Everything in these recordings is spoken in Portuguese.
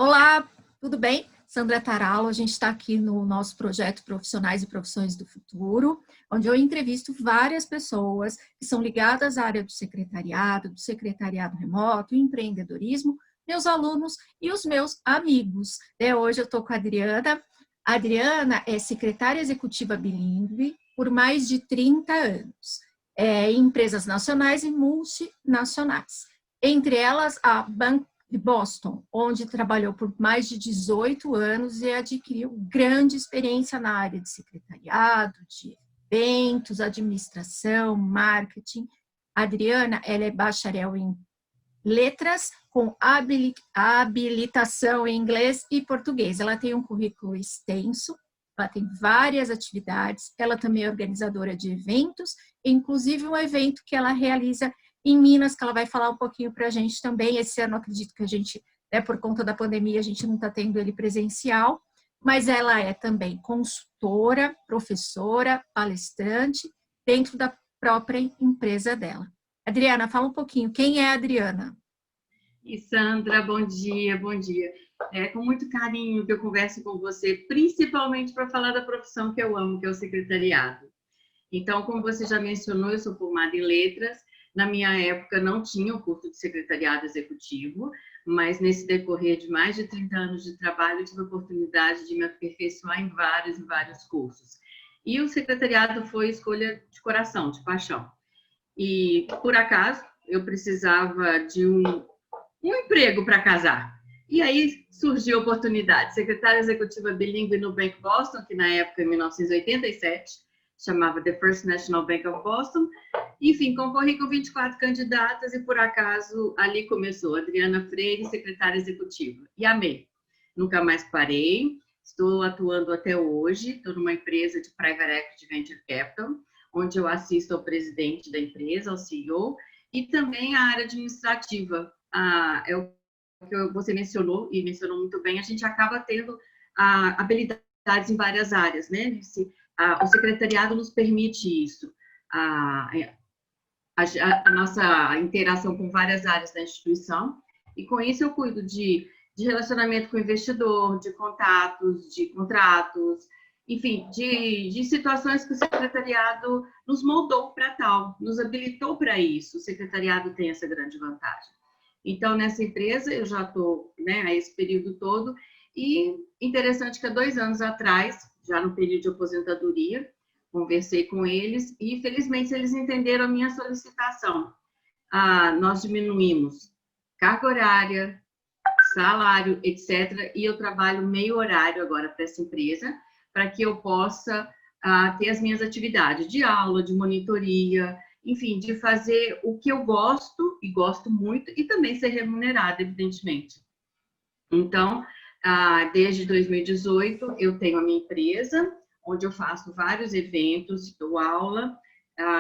Olá, tudo bem? Sandra Taralo, a gente está aqui no nosso projeto Profissionais e Profissões do Futuro, onde eu entrevisto várias pessoas que são ligadas à área do secretariado remoto, empreendedorismo, meus alunos e os meus amigos. Hoje eu estou com a Adriana. A Adriana é secretária executiva bilíngue por mais de 30 anos, em empresas nacionais e multinacionais. Entre elas, a de Boston, onde trabalhou por mais de 18 anos e adquiriu grande experiência na área de secretariado, de eventos, administração, marketing. A Adriana, ela é bacharel em letras com habilitação em inglês e português. Ela tem um currículo extenso, ela tem várias atividades, ela também é organizadora de eventos, inclusive um evento que ela realiza em Minas, que ela vai falar um pouquinho para a gente também. Esse ano, acredito que a gente, por conta da pandemia, a gente não está tendo ele presencial, mas ela é também consultora, professora, palestrante, dentro da própria empresa dela. Adriana, fala um pouquinho, quem é a Adriana? E Sandra, bom dia, bom dia. É com muito carinho que eu converso com você, principalmente para falar da profissão que eu amo, que é o secretariado. Então, como você já mencionou, eu sou formada em letras. Na minha época não tinha o curso de secretariado executivo, mas nesse decorrer de mais de 30 anos de trabalho, eu tive a oportunidade de me aperfeiçoar em vários cursos. E o secretariado foi escolha de coração, de paixão. E, por acaso, eu precisava de um emprego para casar. E aí surgiu a oportunidade. Secretária executiva bilíngue no Bank Boston, que na época, em 1987, chamava The First National Bank of Boston. Enfim, concorri com 24 candidatas e, por acaso, ali começou Adriana Freire, secretária executiva. E amei. Nunca mais parei. Estou atuando até hoje. Estou numa empresa de Private Equity Venture Capital, onde eu assisto ao presidente da empresa, ao CEO, e também a área administrativa. É o que você mencionou, e mencionou muito bem, a gente acaba tendo habilidades em várias áreas, né? O secretariado nos permite isso. A nossa interação com várias áreas da instituição, e com isso eu cuido de relacionamento com o investidor, de contatos, de contratos, enfim, de situações que o secretariado nos moldou para tal, nos habilitou para isso. O secretariado tem essa grande vantagem. Então, nessa empresa, eu já estou, a esse período todo, e interessante que há 2 anos atrás, já no período de aposentadoria, conversei com eles e, felizmente, eles entenderam a minha solicitação. Nós diminuímos carga horária, salário, etc., e eu trabalho meio horário agora para essa empresa, para que eu possa ter as minhas atividades de aula, de monitoria, enfim, de fazer o que eu gosto, e gosto muito, e também ser remunerada, evidentemente. Então, desde 2018, eu tenho a minha empresa, onde eu faço vários eventos, dou aula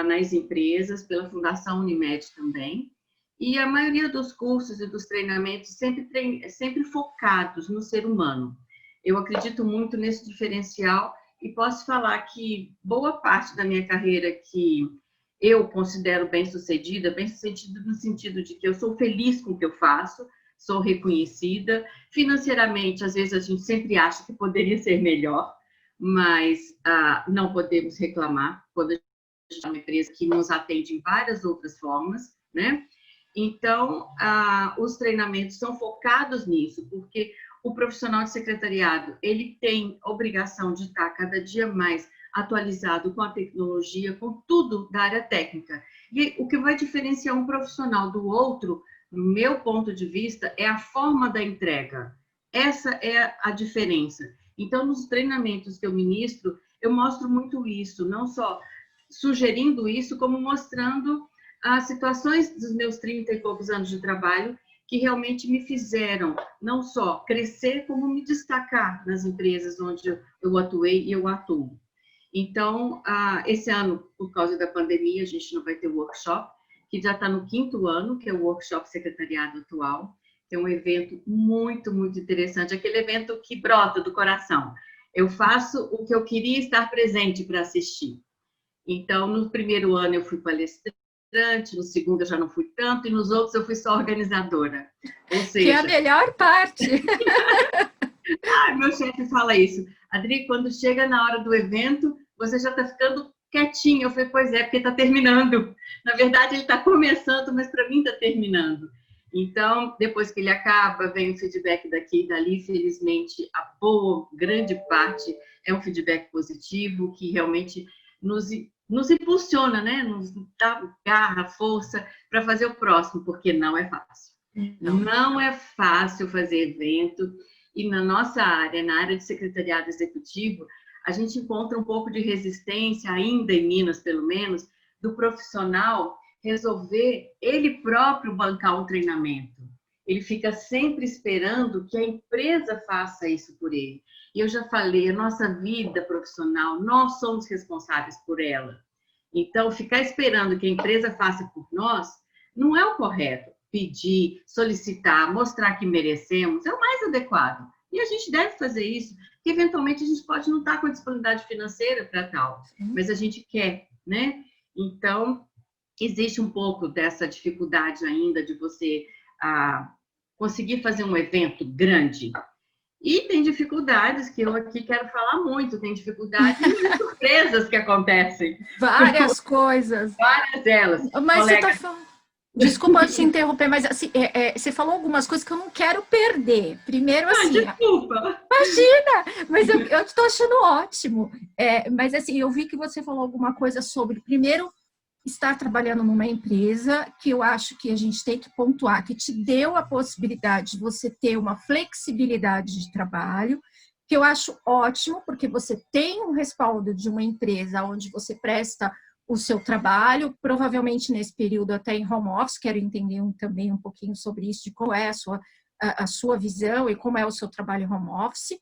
nas empresas, pela Fundação Unimed também, e a maioria dos cursos e dos treinamentos sempre focados no ser humano. Eu acredito muito nesse diferencial e posso falar que boa parte da minha carreira que eu considero bem-sucedida no sentido de que eu sou feliz com o que eu faço, sou reconhecida. Financeiramente, às vezes a gente sempre acha que poderia ser melhor, mas não podemos reclamar quando a gente é uma empresa que nos atende em várias outras formas, né? Então, os treinamentos são focados nisso, porque o profissional de secretariado, ele tem obrigação de estar cada dia mais atualizado com a tecnologia, com tudo da área técnica. E o que vai diferenciar um profissional do outro, no meu ponto de vista, é a forma da entrega. Essa é a diferença. Então, nos treinamentos que eu ministro, eu mostro muito isso, não só sugerindo isso, como mostrando as situações dos meus 30 e poucos anos de trabalho que realmente me fizeram não só crescer, como me destacar nas empresas onde eu atuei e eu atuo. Então, esse ano, por causa da pandemia, a gente não vai ter o workshop, que já está no 5º ano, que é o Workshop Secretariado Atual. É um evento muito, muito interessante, aquele evento que brota do coração. Eu faço o que eu queria estar presente para assistir. Então, no primeiro ano eu fui palestrante, palestrante, no segundo eu já não fui tanto, e nos outros eu fui só organizadora. Ou seja... Que é a melhor parte. Meu chefe fala isso. Adri, quando chega na hora do evento, você já está ficando quietinho. Eu falei, pois é, porque está terminando. Na verdade, ele está começando, mas para mim está terminando. Então, depois que ele acaba, vem o feedback daqui e dali. Felizmente, a boa, grande parte é um feedback positivo, que realmente nos impulsiona, né? Nos dá garra, força para fazer o próximo, porque não é fácil. Não é fácil fazer evento. E na nossa área, na área de secretariado executivo, a gente encontra um pouco de resistência, ainda em Minas, pelo menos, do profissional resolver ele próprio bancar um treinamento. Ele fica sempre esperando que a empresa faça isso por ele. E eu já falei, a nossa vida profissional, nós somos responsáveis por ela. Então, ficar esperando que a empresa faça por nós não é o correto. Pedir, solicitar, mostrar que merecemos, é o mais adequado. E a gente deve fazer isso, porque eventualmente a gente pode não estar com a disponibilidade financeira para tal, mas a gente quer, né? Então, existe um pouco dessa dificuldade ainda de você conseguir fazer um evento grande. E tem dificuldades que eu aqui quero falar muito, tem dificuldades e surpresas que acontecem. Várias coisas. Várias delas. Mas você está falando... Desculpa te interromper, mas assim, você falou algumas coisas que eu não quero perder. Primeiro, assim... Desculpa! Imagina! Mas eu estou achando ótimo. Mas assim, eu vi que você falou alguma coisa sobre, primeiro, estar trabalhando numa empresa que eu acho que a gente tem que pontuar, que te deu a possibilidade de você ter uma flexibilidade de trabalho, que eu acho ótimo, porque você tem um respaldo de uma empresa onde você presta o seu trabalho, provavelmente nesse período até em home office. Quero entender também um pouquinho sobre isso, de qual é a sua visão e como é o seu trabalho em home office.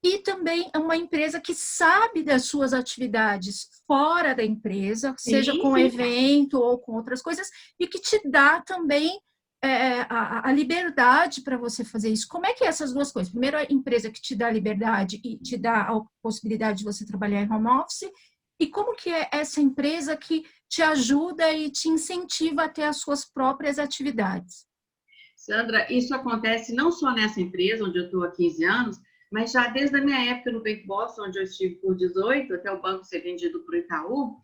E também é uma empresa que sabe das suas atividades fora da empresa, seja com evento ou com outras coisas, e que te dá também a liberdade para você fazer isso. Como é que é essas duas coisas? Primeiro, a empresa que te dá liberdade e te dá a possibilidade de você trabalhar em home office, e como que é essa empresa que te ajuda e te incentiva a ter as suas próprias atividades? Sandra, isso acontece não só nessa empresa, onde eu estou há 15 anos, mas já desde a minha época no Bank Boston, onde eu estive por 18, até o banco ser vendido para o Itaú,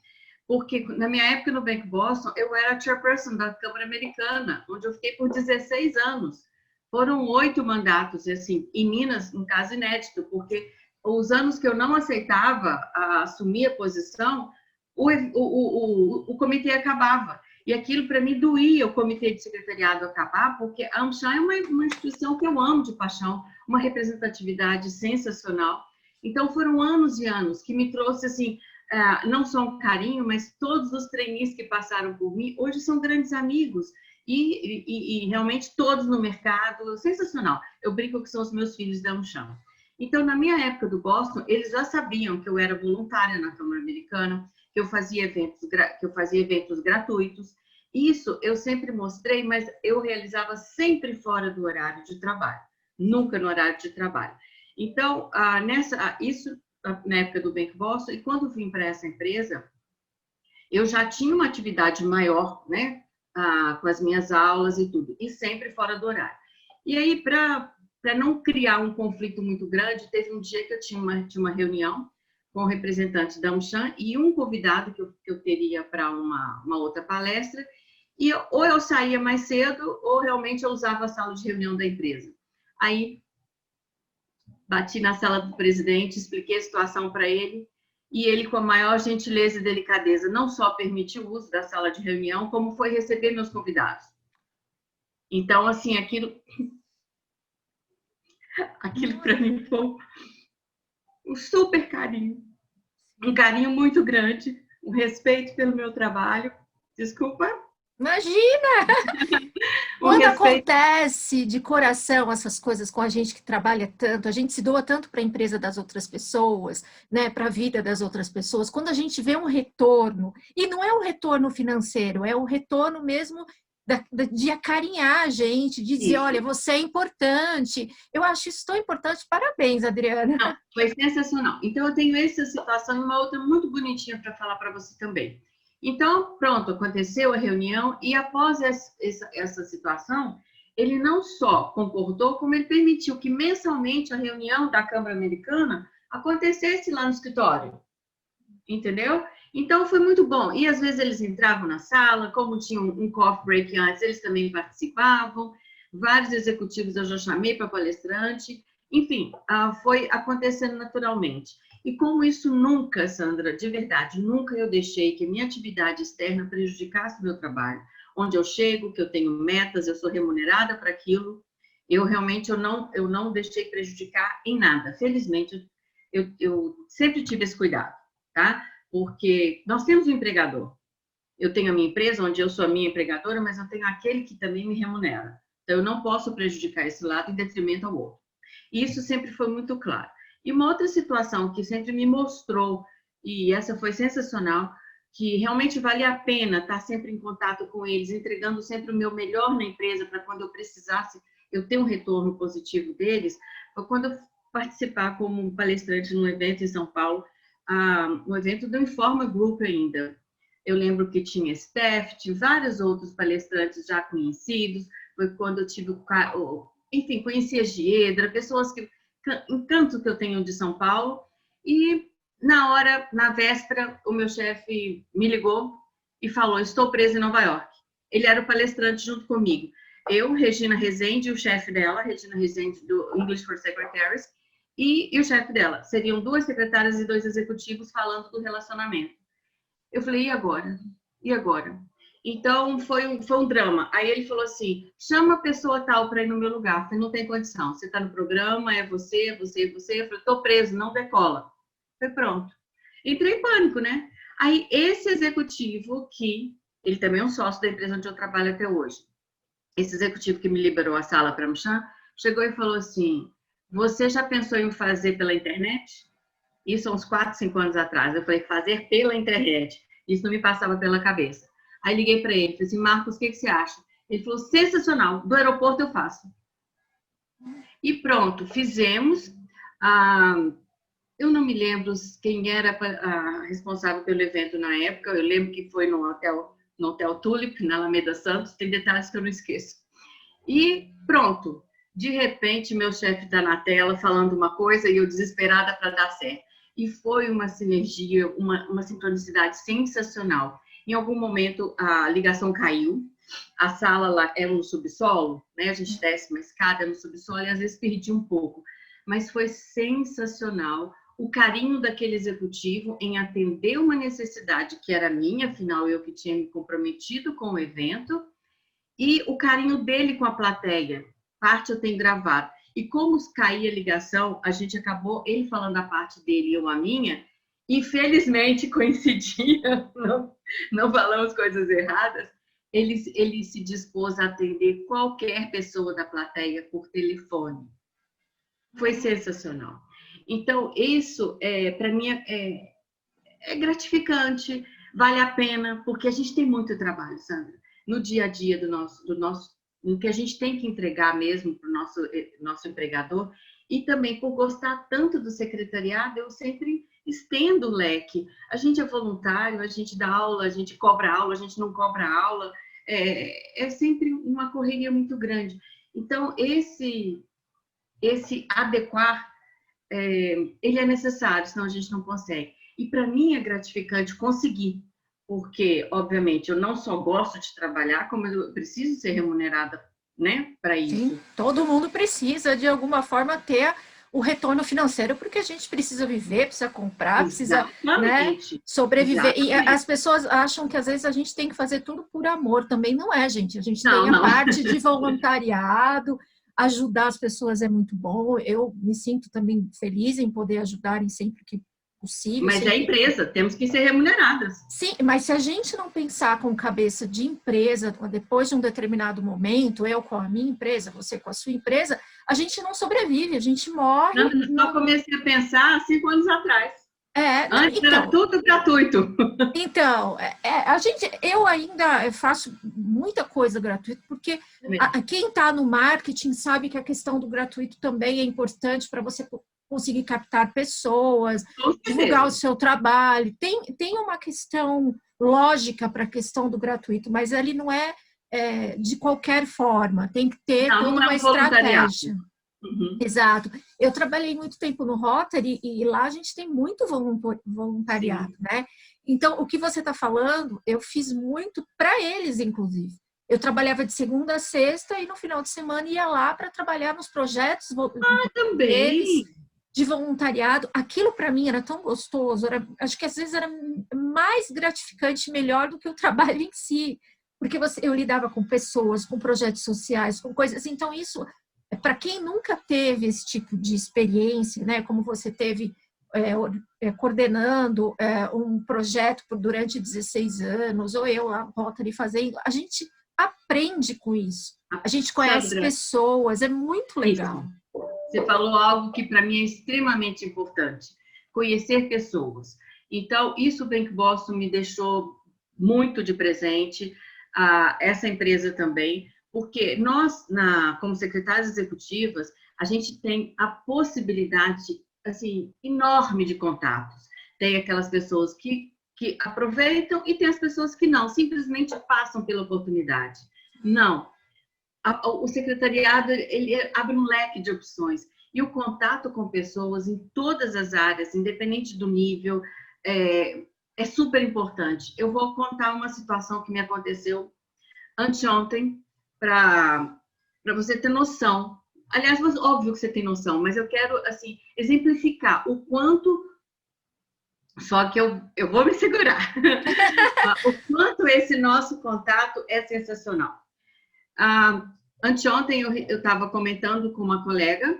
porque na minha época no Bank Boston, eu era chairperson da Câmara Americana, onde eu fiquei por 16 anos. Foram 8 mandatos, e assim, em Minas, um caso inédito, porque os anos que eu não aceitava assumir a posição, o comitê acabava. E aquilo, para mim, doía o comitê de secretariado acabar, porque a AmCham é uma instituição que eu amo de paixão, uma representatividade sensacional. Então, foram anos e anos que me trouxe, assim, não só um carinho, mas todos os trainees que passaram por mim, hoje são grandes amigos. E realmente todos no mercado, sensacional. Eu brinco que são os meus filhos da AmCham. Então, na minha época do Boston, eles já sabiam que eu era voluntária na Câmara Americana, que eu fazia eventos gratuitos. Isso eu sempre mostrei, mas eu realizava sempre fora do horário de trabalho, nunca no horário de trabalho. Então, isso na época do Bank Boston, e quando vim para essa empresa, eu já tinha uma atividade maior, né, com as minhas aulas e tudo, e sempre fora do horário. E aí, para não criar um conflito muito grande, teve um dia que eu tinha uma reunião com representantes da AmCham e um convidado que eu teria para uma outra palestra, e ou eu saía mais cedo, ou realmente eu usava a sala de reunião da empresa. Aí, bati na sala do presidente, expliquei a situação para ele, e ele, com a maior gentileza e delicadeza, não só permitiu o uso da sala de reunião, como foi receber meus convidados. Então, assim, aquilo para mim foi um super carinho, um carinho muito grande, um respeito pelo meu trabalho. Desculpa. Imagina! Quando acontece de coração essas coisas com a gente que trabalha tanto, a gente se doa tanto para a empresa das outras pessoas, né, para a vida das outras pessoas, quando a gente vê um retorno, e não é um retorno financeiro, é um retorno mesmo de acarinhar a gente, de dizer, olha, você é importante. Eu acho isso tão importante. Parabéns, Adriana. Não, foi sensacional. Então, eu tenho essa situação e uma outra muito bonitinha para falar para você também. Então, pronto, aconteceu a reunião e após essa situação, ele não só concordou, como ele permitiu que mensalmente a reunião da Câmara Americana acontecesse lá no escritório, entendeu? Então, foi muito bom. E às vezes eles entravam na sala, como tinha um coffee break antes, eles também participavam. Vários executivos eu já chamei para palestrante. Enfim, foi acontecendo naturalmente. E como isso nunca, Sandra, de verdade, nunca eu deixei que a minha atividade externa prejudicasse o meu trabalho. Onde eu chego, que eu tenho metas, eu sou remunerada para aquilo, eu realmente eu não deixei prejudicar em nada. Felizmente, eu sempre tive esse cuidado, tá? Porque nós temos um empregador. Eu tenho a minha empresa, onde eu sou a minha empregadora, mas eu tenho aquele que também me remunera. Então, eu não posso prejudicar esse lado em detrimento ao outro. E isso sempre foi muito claro. E uma outra situação que sempre me mostrou, e essa foi sensacional, que realmente vale a pena estar sempre em contato com eles, entregando sempre o meu melhor na empresa, para quando eu precisasse, eu ter um retorno positivo deles, foi quando eu participar como palestrante num evento em São Paulo, um evento do Informa Group ainda. Eu lembro que tinha Steph, tinha vários outros palestrantes já conhecidos, foi quando eu tive, enfim, conheci a Giedra, pessoas que, encanto que eu tenho de São Paulo, e na hora, na véspera, o meu chefe me ligou e falou, estou preso em Nova York. Ele era o palestrante junto comigo. Eu, Regina Rezende, o chefe dela, Regina Rezende do English for Secretaries, e o chefe dela. Seriam 2 secretárias e 2 executivos falando do relacionamento. Eu falei, e agora? E agora? Então, foi um drama. Aí ele falou assim, chama a pessoa tal para ir no meu lugar. Eu falei, não tem condição. Você está no programa, é você, é você, é você. Eu falei, estou preso, não decola. Foi pronto. Entrei em pânico, né? Aí, esse executivo que, ele também é um sócio da empresa onde eu trabalho até hoje, esse executivo que me liberou a sala para Mchan, chegou e falou assim, você já pensou em fazer pela internet? Isso há uns 4, 5 anos atrás. Eu falei, fazer pela internet. Isso não me passava pela cabeça. Aí liguei para ele, falei assim, Marcos, o que você acha? Ele falou, sensacional, do aeroporto eu faço. E pronto, fizemos. Eu não me lembro quem era responsável pelo evento na época, eu lembro que foi no Hotel Tulip, na Alameda Santos, tem detalhes que eu não esqueço. E pronto, de repente meu chefe está na tela falando uma coisa e eu desesperada para dar certo. E foi uma sinergia, uma sincronicidade sensacional. Em algum momento a ligação caiu, a sala lá é no subsolo, né? A gente desce uma escada no subsolo e às vezes perdi um pouco. Mas foi sensacional o carinho daquele executivo em atender uma necessidade que era minha, afinal eu que tinha me comprometido com o evento, e o carinho dele com a plateia. Parte eu tenho gravado. E como caía a ligação, a gente acabou, ele falando a parte dele e eu a minha, infelizmente coincidia, não falamos coisas erradas, ele se dispôs a atender qualquer pessoa da plateia por telefone. Foi sensacional. Então, isso, para mim, é gratificante, vale a pena, porque a gente tem muito trabalho, Sandra, no dia a dia do nosso no que a gente tem que entregar mesmo para o nosso empregador, e também por gostar tanto do secretariado, eu sempre estendo o leque. A gente é voluntário, a gente dá aula, a gente cobra aula, a gente não cobra aula, é sempre uma correria muito grande. Então, esse adequar, ele é necessário, senão a gente não consegue. E para mim é gratificante conseguir, porque, obviamente, eu não só gosto de trabalhar, como eu preciso ser remunerada, né, para isso. Sim, todo mundo precisa, de alguma forma, ter o retorno financeiro, porque a gente precisa viver, precisa comprar, precisa, né, sobreviver. Exatamente. E as pessoas acham que, às vezes, a gente tem que fazer tudo por amor. Também não é, gente. A gente tem a parte de voluntariado, ajudar as pessoas é muito bom. Eu me sinto também feliz em poder ajudar em sempre que possível. Mas é empresa, temos que ser remuneradas. Sim, mas se a gente não pensar com cabeça de empresa, depois de um determinado momento, eu com a minha empresa, você com a sua empresa, a gente não sobrevive, a gente morre. Eu comecei a pensar 5 anos atrás. Antes era tudo gratuito. Então, eu ainda faço muita coisa gratuita, porque quem está no marketing sabe que a questão do gratuito também é importante para você conseguir captar pessoas, divulgar o seu trabalho. Tem uma questão lógica para a questão do gratuito, mas ele não é, de qualquer forma, tem que ter toda uma estratégia. Uhum. Exato. Eu trabalhei muito tempo no Rotary e lá a gente tem muito voluntariado, né? Então, o que você está falando, eu fiz muito para eles, inclusive. Eu trabalhava de segunda a sexta e no final de semana ia lá para trabalhar nos projetos deles, de voluntariado. Aquilo para mim era tão gostoso, acho que às vezes era mais gratificante, melhor do que o trabalho em si, porque eu lidava com pessoas, com projetos sociais, com coisas. Então, isso, para quem nunca teve esse tipo de experiência, né, como você teve coordenando um projeto durante 16 anos, ou eu lá Rotary fazendo, a gente aprende com isso. A gente conhece pessoas, é muito legal. Você falou algo que para mim é extremamente importante, conhecer pessoas. Então, isso o Bank Boston me deixou muito de presente, essa empresa também, porque nós, como secretárias executivas, a gente tem a possibilidade assim, enorme de contatos. Tem aquelas pessoas que aproveitam e tem as pessoas que não, simplesmente passam pela oportunidade. Não. O secretariado, ele abre um leque de opções. E o contato com pessoas em todas as áreas, independente do nível, é super importante. Eu vou contar uma situação que me aconteceu anteontem, para você ter noção. Aliás, óbvio que você tem noção, mas eu quero assim exemplificar o quanto, só que eu vou me segurar, o quanto esse nosso contato é sensacional. Anteontem eu estava comentando com uma colega,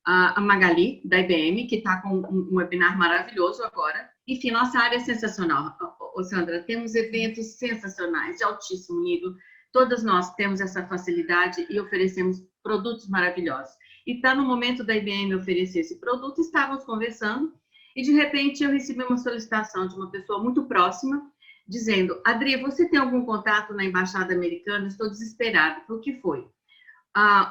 a Magali, da IBM, que está com um webinar maravilhoso agora. Enfim, nossa área é sensacional. Sandra, temos eventos sensacionais, de altíssimo nível. Todas nós temos essa facilidade e oferecemos produtos maravilhosos. E está no momento da IBM oferecer esse produto, estávamos conversando e, de repente, eu recebi uma solicitação de uma pessoa muito próxima, dizendo: Adri, você tem algum contato na Embaixada Americana? Estou desesperada. O que foi?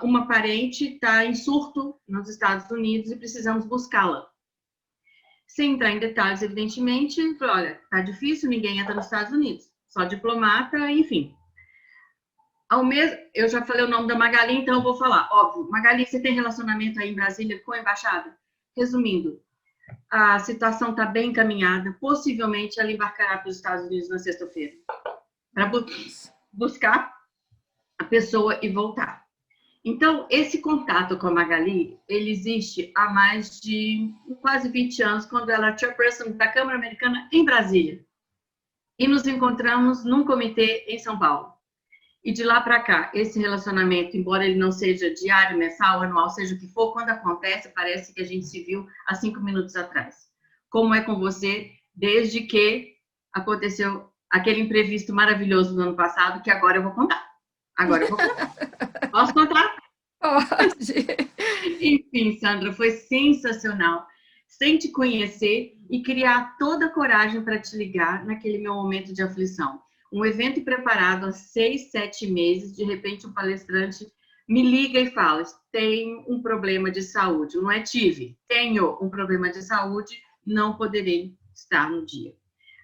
Uma parente está em surto nos Estados Unidos e precisamos buscá-la. Sem entrar em detalhes, evidentemente, falei: olha, está difícil, ninguém entra nos Estados Unidos, só diplomata, enfim. Eu já falei o nome da Magali, então eu vou falar. Óbvio, Magali, você tem relacionamento aí em Brasília com a Embaixada? Resumindo, a situação está bem encaminhada, possivelmente ela embarcará para os Estados Unidos na sexta-feira, para buscar a pessoa e voltar. Então, esse contato com a Magali, ele existe há mais de quase 20 anos, quando ela é chairperson da Câmara Americana em Brasília. E nos encontramos num comitê em São Paulo. E de lá para cá, esse relacionamento, embora ele não seja diário, mensal, anual, seja o que for, quando acontece, parece que a gente se viu há 5 minutos atrás. Como é com você, desde que aconteceu aquele imprevisto maravilhoso do ano passado, que agora eu vou contar. Posso contar? Pode. Enfim, Sandra, foi sensacional. Sem te conhecer e criar toda a coragem para te ligar naquele meu momento de aflição. Um evento preparado há 6, 7 meses, de repente um palestrante me liga e fala: tenho um problema de saúde. Não é tive, tenho um problema de saúde, não poderei estar no dia.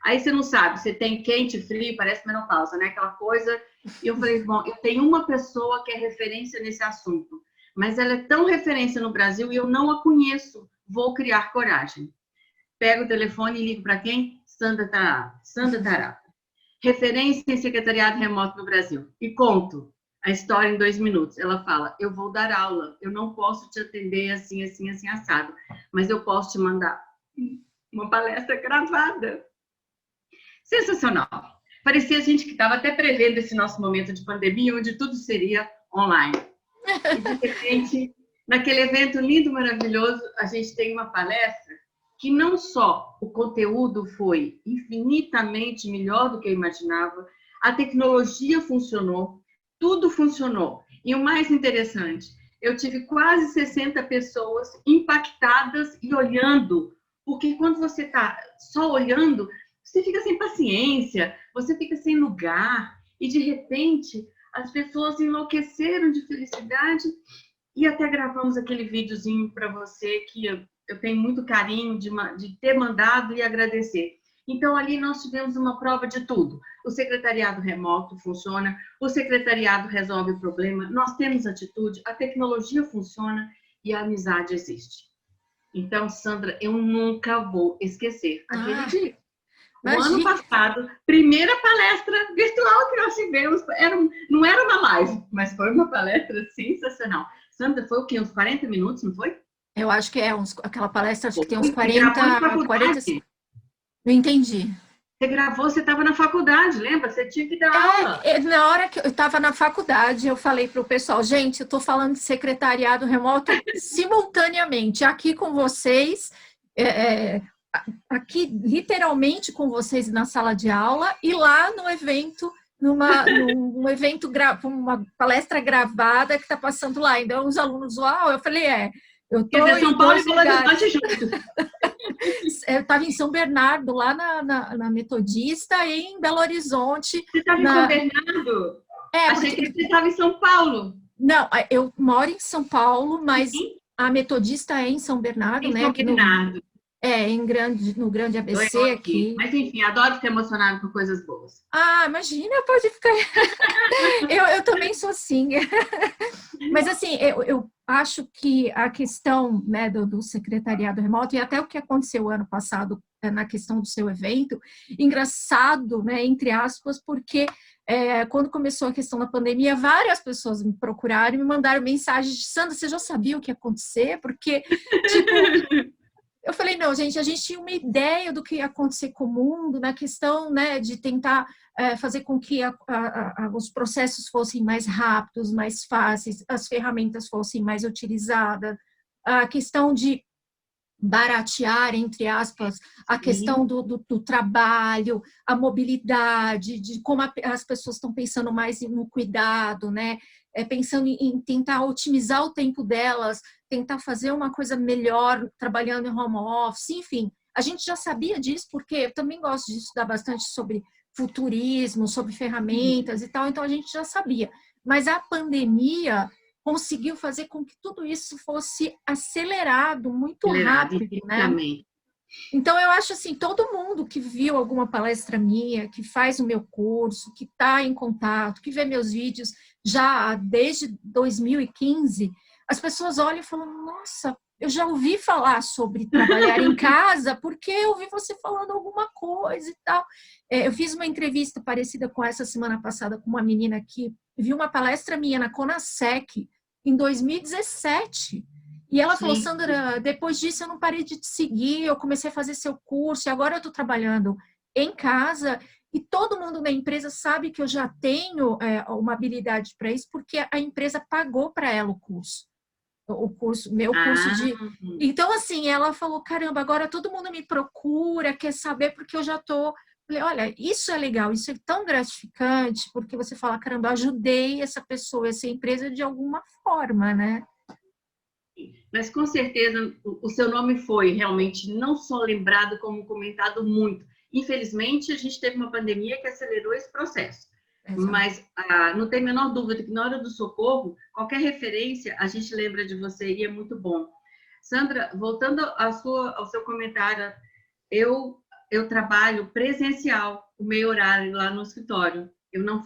Aí você não sabe, você tem quente, frio, parece menopausa, né? Aquela coisa. E eu falei: bom, eu tenho uma pessoa que é referência nesse assunto, mas ela é tão referência no Brasil e eu não a conheço. Vou criar coragem. Pego o telefone e ligo para quem? Sandra Tará. Referência em secretariado remoto no Brasil. E conto a história em 2 minutos. Ela fala: eu vou dar aula, eu não posso te atender assim, assim, assim, assado, mas eu posso te mandar uma palestra gravada. Sensacional. Parecia a gente que estava até prevendo esse nosso momento de pandemia, onde tudo seria online. E, de repente, naquele evento lindo, maravilhoso, a gente tem uma palestra que não só o conteúdo foi infinitamente melhor do que eu imaginava, a tecnologia funcionou, tudo funcionou. E o mais interessante, eu tive quase 60 pessoas impactadas e olhando, porque quando você está só olhando, você fica sem paciência, você fica sem lugar, e de repente as pessoas enlouqueceram de felicidade. E até gravamos aquele videozinho para você que eu tenho muito carinho de ter mandado e agradecer. Então, ali nós tivemos uma prova de tudo. O secretariado remoto funciona, o secretariado resolve o problema, nós temos atitude, a tecnologia funciona e a amizade existe. Então, Sandra, eu nunca vou esquecer aquele dia. O ano passado, primeira palestra virtual que nós tivemos, não era uma live, mas foi uma palestra sensacional. Sandra, foi o quê? Uns 40 minutos, não foi? Eu acho que aquela palestra, acho que tem uns 40... Não entendi. Você gravou, você estava na faculdade, lembra? Você tinha que dar aula. Na hora que eu estava na faculdade, eu falei para o pessoal, gente, eu estou falando de secretariado remoto simultaneamente, aqui com vocês, aqui literalmente com vocês na sala de aula e lá no evento, num evento, uma palestra gravada que está passando lá. Então, os alunos, uau, eu falei, eu estou em São Paulo e Belo Horizonte juntos. Eu estava em São Bernardo, lá na Metodista, e em Belo Horizonte. Você estava em São Bernardo? Achei que você estava em São Paulo. Não, eu moro em São Paulo, mas a Metodista é em São Bernardo, em São Bernardo. No Grande ABC aqui. Mas enfim, adoro ficar emocionado com coisas boas. Imagina, pode ficar. eu também sou assim. Mas assim, eu acho que a questão, né, do secretariado remoto, e até o que aconteceu ano passado na questão do seu evento, engraçado, né, entre aspas, porque quando começou a questão da pandemia, várias pessoas me procuraram e me mandaram mensagens de Sandra, você já sabia o que ia acontecer? Porque, tipo... Eu falei, não, gente, a gente tinha uma ideia do que ia acontecer com o mundo, na questão, né, de tentar fazer com que os processos fossem mais rápidos, mais fáceis, as ferramentas fossem mais utilizadas, a questão de baratear, entre aspas, a questão do trabalho, a mobilidade, de como as pessoas estão pensando mais no cuidado, né? Pensando em tentar otimizar o tempo delas, tentar fazer uma coisa melhor trabalhando em home office, enfim. A gente já sabia disso, porque eu também gosto de estudar bastante sobre futurismo, sobre ferramentas e tal, então a gente já sabia. Mas a pandemia conseguiu fazer com que tudo isso fosse acelerado muito rápido, né? Então, eu acho assim, todo mundo que viu alguma palestra minha, que faz o meu curso, que está em contato, que vê meus vídeos já desde 2015, as pessoas olham e falam, nossa, eu já ouvi falar sobre trabalhar em casa, porque eu ouvi você falando alguma coisa e tal. Eu fiz uma entrevista parecida com essa semana passada com uma menina que viu uma palestra minha na Conasec em 2017. E ela falou, Sandra, depois disso eu não parei de te seguir, eu comecei a fazer seu curso, e agora eu estou trabalhando em casa, e todo mundo na empresa sabe que eu já tenho uma habilidade para isso, porque a empresa pagou para ela o curso, meu curso de... Então, assim, ela falou, caramba, agora todo mundo me procura, quer saber, porque eu já estou... Falei, olha, isso é legal, isso é tão gratificante, porque você fala, caramba, eu ajudei essa pessoa, essa empresa de alguma forma, né? Mas com certeza o seu nome foi realmente não só lembrado, como comentado muito. Infelizmente, a gente teve uma pandemia que acelerou esse processo. Exato. Mas não tem a menor dúvida que na hora do socorro, qualquer referência, a gente lembra de você e é muito bom. Sandra, voltando ao seu comentário, eu trabalho presencial, o meu horário lá no escritório. Eu não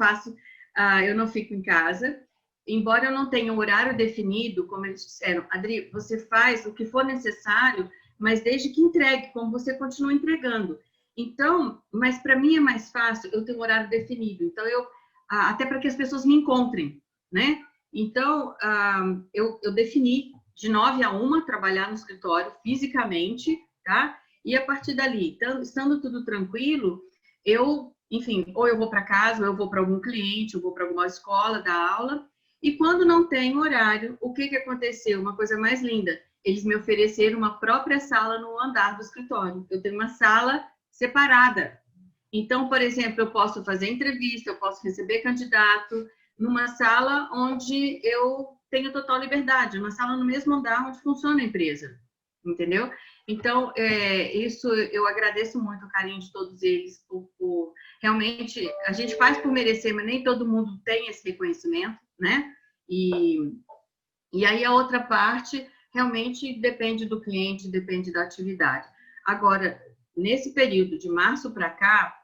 fico em casa. Embora eu não tenha um horário definido, como eles disseram, Adri, você faz o que for necessário, mas desde que entregue, como você continua entregando. Então, mas para mim é mais fácil, eu tenho um horário definido. Então, até para que as pessoas me encontrem, né? Então, eu defini de 9 a 1 trabalhar no escritório fisicamente, tá? E a partir dali, estando tudo tranquilo, enfim, ou eu vou para casa, ou eu vou para algum cliente, ou vou para alguma escola dar aula. E quando não tem horário, o que aconteceu? Uma coisa mais linda, eles me ofereceram uma própria sala no andar do escritório. Eu tenho uma sala separada. Então, por exemplo, eu posso fazer entrevista, eu posso receber candidato numa sala onde eu tenho total liberdade, uma sala no mesmo andar onde funciona a empresa, entendeu? Então, isso eu agradeço muito o carinho de todos eles, realmente, a gente faz por merecer, mas nem todo mundo tem esse reconhecimento, né? E aí a outra parte, realmente depende do cliente, depende da atividade. Agora, nesse período de março para cá,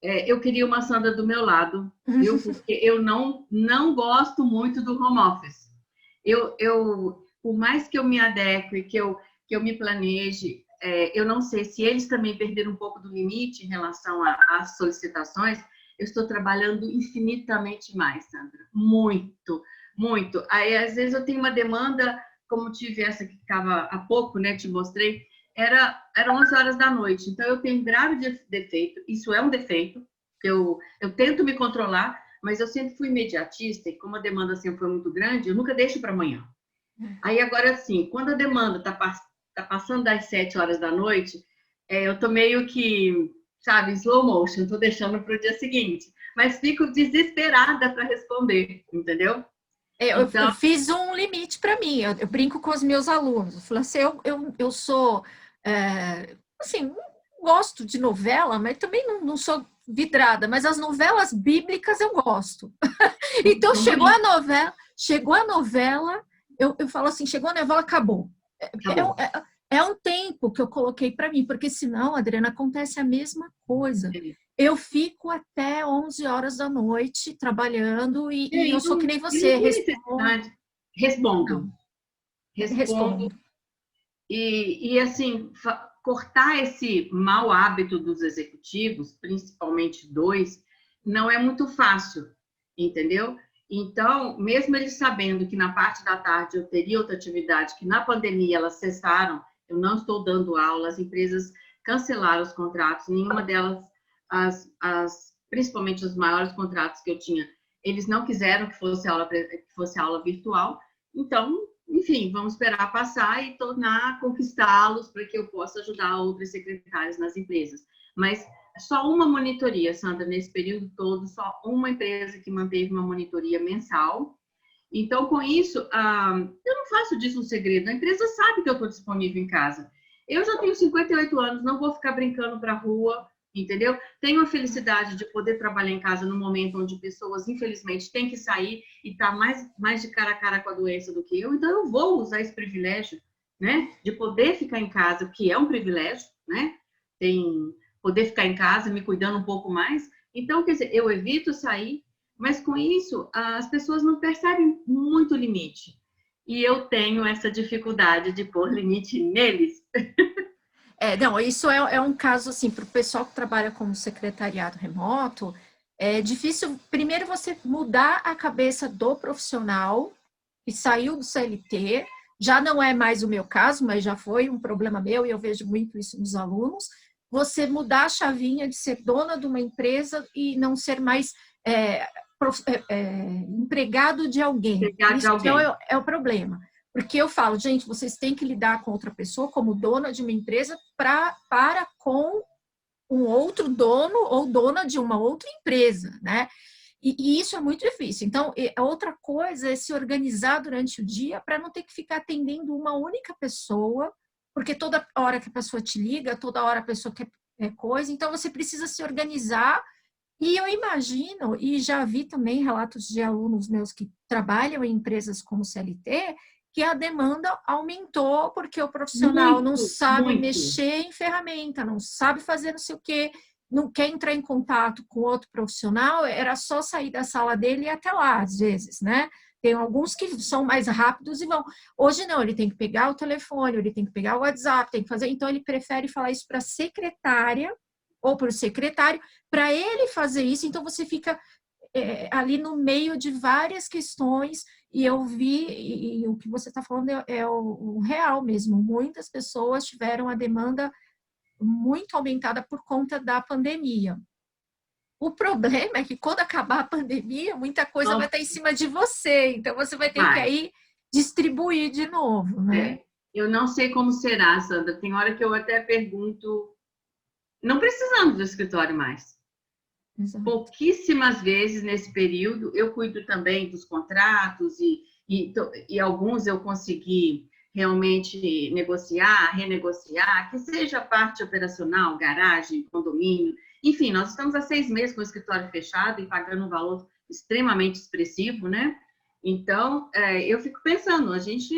eu queria uma Sandra do meu lado, viu? Porque eu não gosto muito do home office. Por mais que eu me adeque, que eu me planeje, eu não sei se eles também perderam um pouco do limite em relação às solicitações. Eu estou trabalhando infinitamente mais, Sandra. Muito, muito. Aí, às vezes, eu tenho uma demanda, como tive essa que estava há pouco, né? Te mostrei, era 11 horas da noite. Então, eu tenho um grave defeito. Isso é um defeito. Eu tento me controlar, mas eu sempre fui imediatista e como a demanda sempre foi muito grande, eu nunca deixo para amanhã. Aí, agora, assim, quando a demanda está passando das 7 horas da noite, eu tô meio que, sabe, slow motion, tô deixando para o dia seguinte. Mas fico desesperada para responder, entendeu? Eu fiz um limite para mim, eu brinco com os meus alunos. Eu falo assim, eu sou, assim, gosto de novela, mas também não sou vidrada, mas as novelas bíblicas eu gosto. Então, chegou a novela, eu falo assim, chegou a novela, acabou. Acabou. É um tempo que eu coloquei para mim, porque senão, Adriana, acontece a mesma coisa. Eu fico até 11 horas da noite trabalhando e eu sou que nem você, respondo. Respondo. E assim, cortar esse mau hábito dos executivos, principalmente dois, não é muito fácil, entendeu? Então, mesmo eles sabendo que na parte da tarde eu teria outra atividade, que na pandemia elas cessaram, eu não estou dando aula, as empresas cancelaram os contratos, nenhuma delas, principalmente os maiores contratos que eu tinha, eles não quiseram que fosse aula virtual, então, enfim, vamos esperar passar e tornar conquistá-los para que eu possa ajudar outras secretárias nas empresas. Mas só uma monitoria, Sandra, nesse período todo, só uma empresa que manteve uma monitoria mensal. Então, com isso, eu não faço disso um segredo. A empresa sabe que eu estou disponível em casa. Eu já tenho 58 anos, não vou ficar brincando para a rua, entendeu? Tenho a felicidade de poder trabalhar em casa no momento onde pessoas, infelizmente, têm que sair e estar mais de cara a cara com a doença do que eu. Então, eu vou usar esse privilégio, né? De poder ficar em casa, que é um privilégio, né? Poder ficar em casa me cuidando um pouco mais. Então, quer dizer, eu evito sair, mas com isso as pessoas não percebem muito limite. E eu tenho essa dificuldade de pôr limite neles. Não, isso é um caso, assim, para o pessoal que trabalha como secretariado remoto, é difícil, primeiro, você mudar a cabeça do profissional que saiu do CLT, já não é mais o meu caso, mas já foi um problema meu e eu vejo muito isso nos alunos, você mudar a chavinha de ser dona de uma empresa e não ser mais empregado de alguém. Isso é o problema. Porque eu falo, gente, vocês têm que lidar com outra pessoa como dona de uma empresa para com um outro dono ou dona de uma outra empresa, né? E isso é muito difícil. Então, outra coisa é se organizar durante o dia para não ter que ficar atendendo uma única pessoa, porque toda hora que a pessoa te liga, toda hora a pessoa quer coisa, então você precisa se organizar. E eu imagino, e já vi também relatos de alunos meus que trabalham em empresas como CLT, que a demanda aumentou porque o profissional não sabe mexer em ferramenta, não sabe fazer não sei o quê, não quer entrar em contato com outro profissional, era só sair da sala dele e ir até lá, às vezes, né? Tem alguns que são mais rápidos e vão. Hoje não, ele tem que pegar o telefone, ele tem que pegar o WhatsApp, tem que fazer. Então, ele prefere falar isso para a secretária ou para o secretário, para ele fazer isso. Então, você fica ali no meio de várias questões, e eu vi, e o que você está falando é o real mesmo. Muitas pessoas tiveram a demanda muito aumentada por conta da pandemia. O problema é que quando acabar a pandemia, muita coisa vai estar em cima de você, então você vai ter que aí distribuir de novo, né? Eu não sei como será, Sandra. Tem hora que eu até pergunto, não precisamos do escritório mais. Exato. Pouquíssimas vezes nesse período eu cuido também dos contratos e alguns eu consegui realmente negociar, renegociar, que seja a parte operacional, garagem, condomínio, enfim, nós estamos há 6 meses com o escritório fechado e pagando um valor extremamente expressivo, né? Então, eu fico pensando, a gente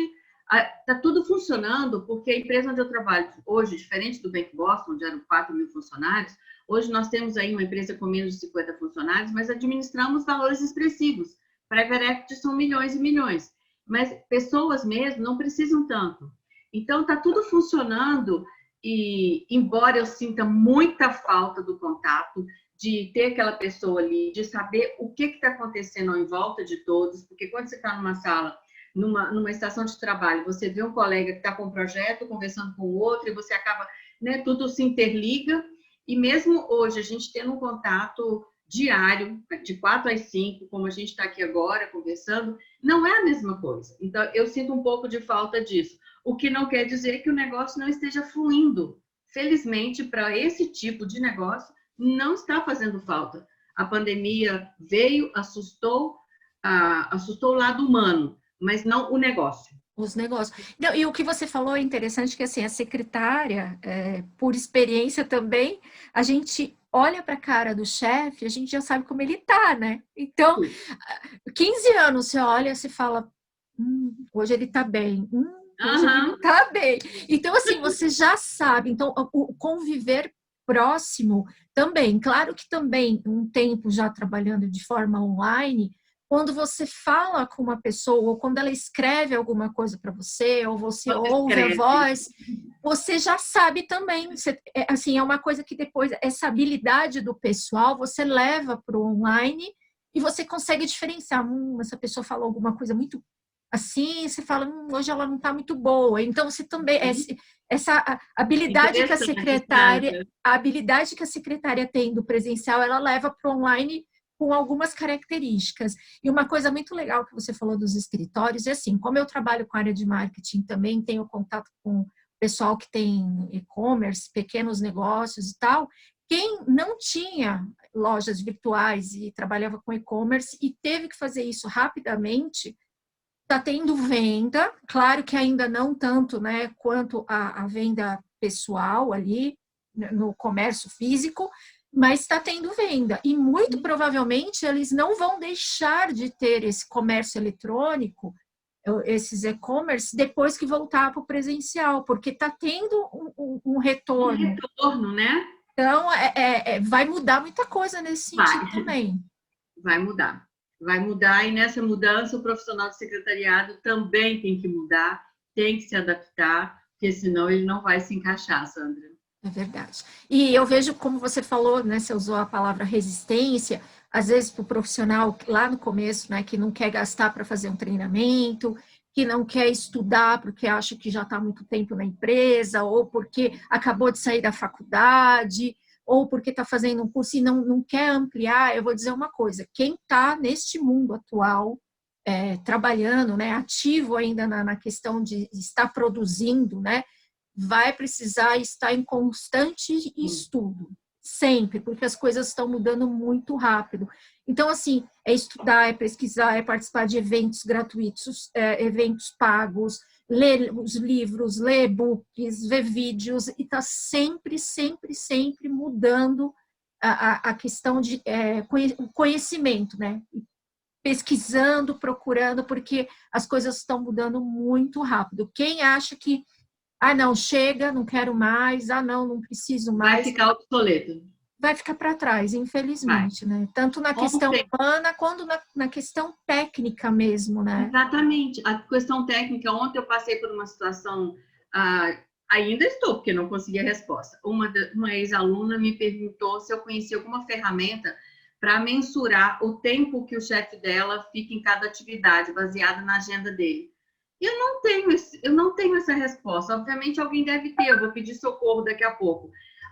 Está tudo funcionando, porque a empresa onde eu trabalho hoje, diferente do Bank Boston, onde eram 4.000 funcionários, hoje nós temos aí uma empresa com menos de 50 funcionários, mas administramos valores expressivos. Private equity são milhões e milhões, mas pessoas mesmo não precisam tanto. Então, está tudo funcionando e, embora eu sinta muita falta do contato, de ter aquela pessoa ali, de saber o que está acontecendo em volta de todos, porque quando você está numa sala, numa estação de trabalho, você vê um colega que está com um projeto, conversando com o outro, e você acaba, né, tudo se interliga, e mesmo hoje, a gente tendo um contato diário, de 4 às 5, como a gente está aqui agora, conversando, não é a mesma coisa. Então, eu sinto um pouco de falta disso, o que não quer dizer que o negócio não esteja fluindo. Felizmente, para esse tipo de negócio, não está fazendo falta. A pandemia veio, assustou o lado humano, mas não o negócio. Os negócios. Não, e o que você falou é interessante, que assim, a secretária, por experiência também, a gente olha para a cara do chefe, a gente já sabe como ele tá, né? Então, 15 anos você olha e você fala, hoje ele tá bem, hoje ele não tá bem. Então, assim, você já sabe. Então, o conviver próximo também. Claro que também, um tempo já trabalhando de forma online, quando você fala com uma pessoa, ou quando ela escreve alguma coisa para você, ou você ouve a voz, você já sabe também. Assim, é uma coisa que depois, essa habilidade do pessoal, você leva para o online e você consegue diferenciar. Essa pessoa falou alguma coisa muito assim, você fala, hoje ela não está muito boa. Então, você também, essa habilidade que a habilidade que a secretária tem do presencial, ela leva para o online com algumas características. E uma coisa muito legal que você falou dos escritórios é assim, como eu trabalho com a área de marketing também, tenho contato com o pessoal que tem e-commerce, pequenos negócios e tal, quem não tinha lojas virtuais e trabalhava com e-commerce e teve que fazer isso rapidamente, está tendo venda, claro que ainda não tanto, né, quanto a venda pessoal ali, no comércio físico, mas está tendo venda. E muito provavelmente eles não vão deixar de ter esse comércio eletrônico, esses e-commerce, depois que voltar para o presencial, porque está tendo um retorno. Um retorno, né? Então, vai mudar muita coisa nesse sentido também. Vai mudar. Vai mudar, e nessa mudança o profissional de secretariado também tem que mudar, tem que se adaptar, porque senão ele não vai se encaixar, Sandra. É verdade. E eu vejo, como você falou, né, você usou a palavra resistência, às vezes para o profissional lá no começo, né, que não quer gastar para fazer um treinamento, que não quer estudar porque acha que já está há muito tempo na empresa, ou porque acabou de sair da faculdade, ou porque está fazendo um curso e não quer ampliar. Eu vou dizer uma coisa, quem está neste mundo atual, trabalhando, né, ativo ainda na questão de estar produzindo, né, vai precisar estar em constante estudo, sempre, porque as coisas estão mudando muito rápido. Então, assim, é estudar, é pesquisar, é participar de eventos gratuitos, eventos pagos, ler os livros, ler e-books, ver vídeos, e está sempre, sempre, sempre mudando a questão de conhecimento, né? Pesquisando, procurando, porque as coisas estão mudando muito rápido. Quem acha que não, chega, não quero mais, não preciso mais. Vai ficar obsoleto. Vai ficar para trás, infelizmente, né? Tanto na questão humana quanto na questão técnica mesmo, né? Exatamente. A questão técnica, ontem eu passei por uma situação, ainda estou, porque não consegui a resposta. Uma ex-aluna me perguntou se eu conhecia alguma ferramenta para mensurar o tempo que o chefe dela fica em cada atividade, baseado na agenda dele. Eu não tenho essa resposta. Obviamente, alguém deve ter. Eu vou pedir socorro daqui a pouco.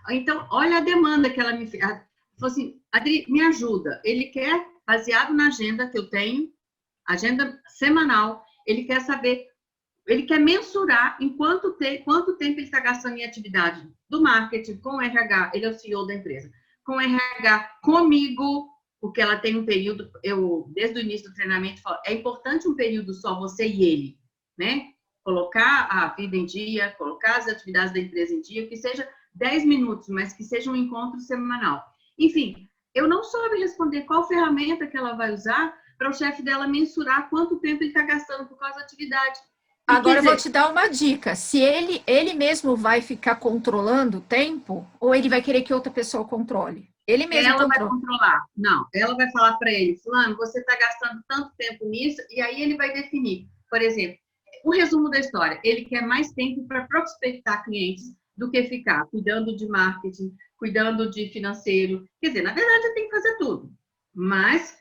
Então, olha a demanda que ela me fez. Ela falou assim, Adri, me ajuda. Ele quer, baseado na agenda que eu tenho, agenda semanal, ele quer saber, ele quer mensurar em quanto tempo ele está gastando em atividade do marketing, com o RH, ele é o CEO da empresa, com o RH, comigo, porque ela tem um período, desde o início do treinamento, falo, é importante um período só, você e ele, né? Colocar a vida em dia, colocar as atividades da empresa em dia, que seja 10 minutos, mas que seja um encontro semanal. Enfim, eu não soube responder qual ferramenta que ela vai usar para o chefe dela mensurar quanto tempo ele está gastando por causa da atividade. E quer Agora eu vou dizer, te dar uma dica. Se ele mesmo vai ficar controlando o tempo, ou ele vai querer que outra pessoa controle? Ele mesmo ela vai controla. controlar. Não, ela vai falar para ele, fulano, você está gastando tanto tempo nisso, e aí ele vai definir. Por exemplo, o resumo da história, ele quer mais tempo para prospectar clientes do que ficar cuidando de marketing, cuidando de financeiro. Quer dizer, na verdade, ele tem que fazer tudo. Mas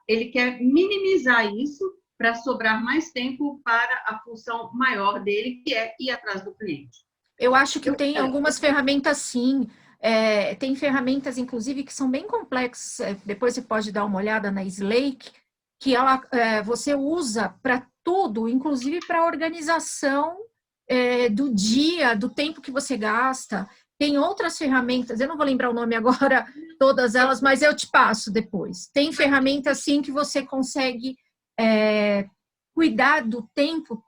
ele quer minimizar isso para sobrar mais tempo para a função maior dele, que é ir atrás do cliente. Eu acho que tem algumas ferramentas, sim. Tem ferramentas, inclusive, que são bem complexas. Depois você pode dar uma olhada na Slake, que você usa para tudo, inclusive para a organização do dia, do tempo que você gasta. Tem outras ferramentas, eu não vou lembrar o nome agora, todas elas, mas eu te passo depois. Tem ferramentas, sim, que você consegue cuidar do tempo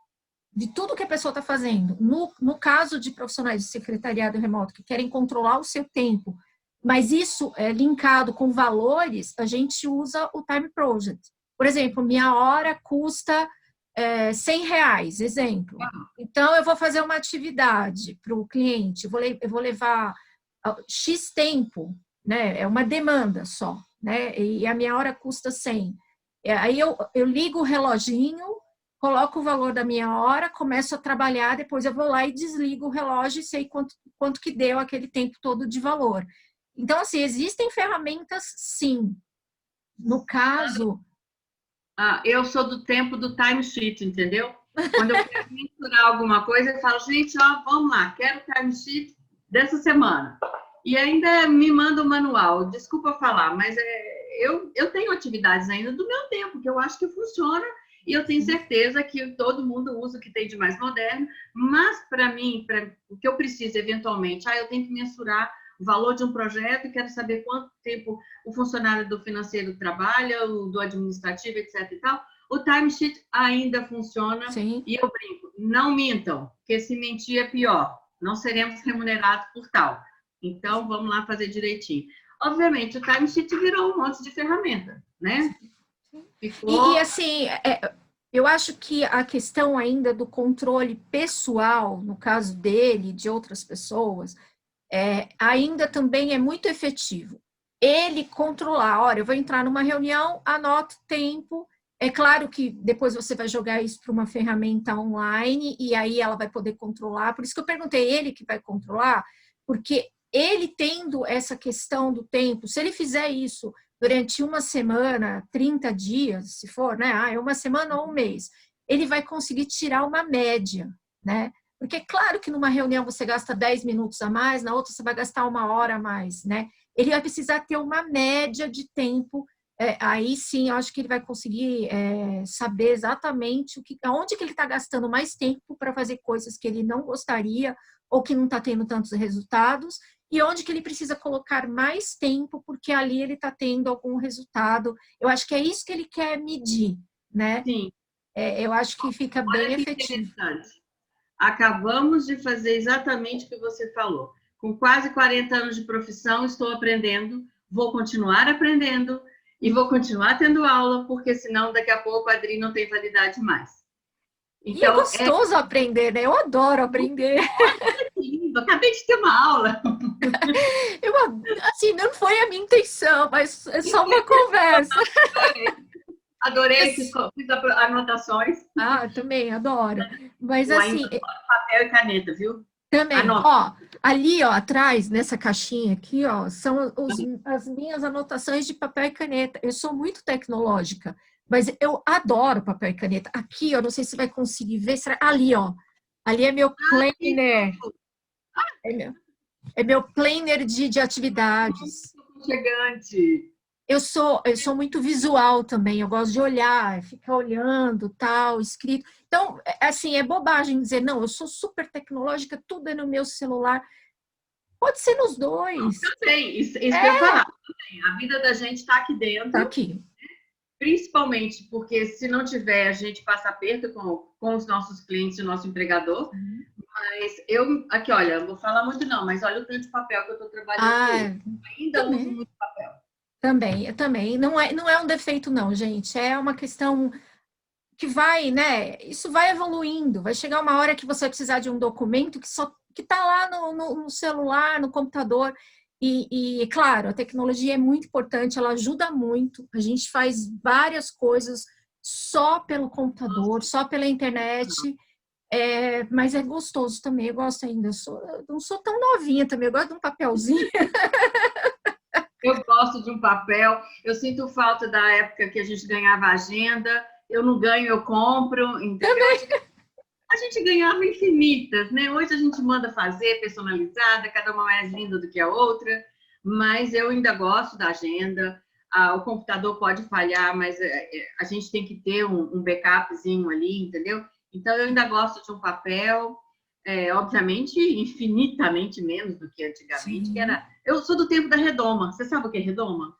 de tudo que a pessoa está fazendo. No caso de profissionais de secretariado remoto que querem controlar o seu tempo, mas isso é linkado com valores, a gente usa o Time Project. Por exemplo, minha hora custa R$ 100, exemplo. Então, eu vou fazer uma atividade para o cliente, eu vou levar X tempo, né? É uma demanda só, né? E a minha hora custa 100. Aí eu ligo o reloginho, coloco o valor da minha hora, começo a trabalhar, depois eu vou lá e desligo o relógio e sei quanto que deu aquele tempo todo de valor. Então, assim, existem ferramentas, sim. No caso... Eu sou do tempo do timesheet, entendeu? Quando eu quero mensurar alguma coisa, eu falo, gente, ó, vamos lá, quero o timesheet dessa semana. E ainda me manda o manual. Desculpa falar, mas eu tenho atividades ainda do meu tempo, que eu acho que funciona, e eu tenho certeza que todo mundo usa o que tem de mais moderno, mas para mim, o que eu preciso eventualmente, eu tenho que mensurar o valor de um projeto e quero saber quanto tempo o funcionário do financeiro trabalha, o do administrativo, etc. e tal. O timesheet ainda funciona. Sim. E eu brinco, não mintam, porque se mentir é pior. Não seremos remunerados por tal. Então, vamos lá fazer direitinho. Obviamente, o timesheet virou um monte de ferramenta, né? E assim, eu acho que a questão ainda do controle pessoal, no caso dele, de outras pessoas, ainda também é muito efetivo. Ele controlar, olha, eu vou entrar numa reunião, anoto o tempo. É claro que depois você vai jogar isso para uma ferramenta online e aí ela vai poder controlar. Por isso que eu perguntei, ele que vai controlar, porque ele tendo essa questão do tempo, se ele fizer isso durante uma semana, 30 dias, se for, né? É uma semana ou um mês, ele vai conseguir tirar uma média, né? Porque é claro que numa reunião você gasta 10 minutos a mais, na outra você vai gastar 1 hora a mais, né? Ele vai precisar ter uma média de tempo, aí sim, eu acho que ele vai conseguir saber exatamente onde que ele está gastando mais tempo para fazer coisas que ele não gostaria ou que não está tendo tantos resultados, e onde que ele precisa colocar mais tempo, porque ali ele está tendo algum resultado. Eu acho que é isso que ele quer medir, né? Sim. Eu acho que fica bem Olha que efetivo. interessante. Acabamos de fazer exatamente o que você falou. Com quase 40 anos de profissão, estou aprendendo, vou continuar aprendendo e vou continuar tendo aula, porque senão daqui a pouco a Adri não tem validade mais. E é Então, gostoso aprender, né? Eu adoro aprender. lindo, acabei de ter uma aula. Assim, não foi a minha intenção, mas é só uma conversa. Adorei, fiz anotações. Também adoro. Mas Eu ainda assim, adoro papel e caneta, viu? também, Anota. ó, ali, ó, atrás, nessa caixinha aqui, ó, são as minhas anotações de papel e caneta. Eu sou muito tecnológica, mas eu adoro papel e caneta. Aqui, ó, não sei se vai conseguir ver, ali, ó, ali é meu planner, é meu planner de atividades. Chegante. Eu sou muito visual também, eu gosto de olhar, ficar olhando, tal, escrito. Então, assim, é bobagem dizer, não, eu sou super tecnológica, tudo é no meu celular. Pode ser nos dois. Também, isso que eu ia falar. Também. A vida da gente está aqui dentro, Tá aqui. principalmente porque se não tiver, a gente passa aperto com os nossos clientes e o nosso empregador. Mas aqui, olha, não vou falar muito não, mas olha o tanto de papel que eu estou trabalhando hoje. Ainda uso muito papel. Também. Não é um defeito, não, gente. É uma questão que vai, né? Isso vai evoluindo. Vai chegar uma hora que você vai precisar de um documento que está lá no celular, no computador. Claro, a tecnologia é muito importante, ela ajuda muito. A gente faz várias coisas só pelo computador, só pela internet. Mas é gostoso também, eu gosto ainda. Eu não sou tão novinha também, eu gosto de um papelzinho. Eu gosto de um papel, eu sinto falta da época que a gente ganhava agenda, eu não ganho, eu compro, entendeu? A gente ganhava infinitas, né? Hoje a gente manda fazer personalizada, cada uma mais linda do que a outra, mas eu ainda gosto da agenda. O computador pode falhar, mas a gente tem que ter um backupzinho ali, entendeu? Então eu ainda gosto de um papel, obviamente infinitamente menos do que antigamente, que era. Eu sou do tempo da redoma. Você sabe o que é redoma?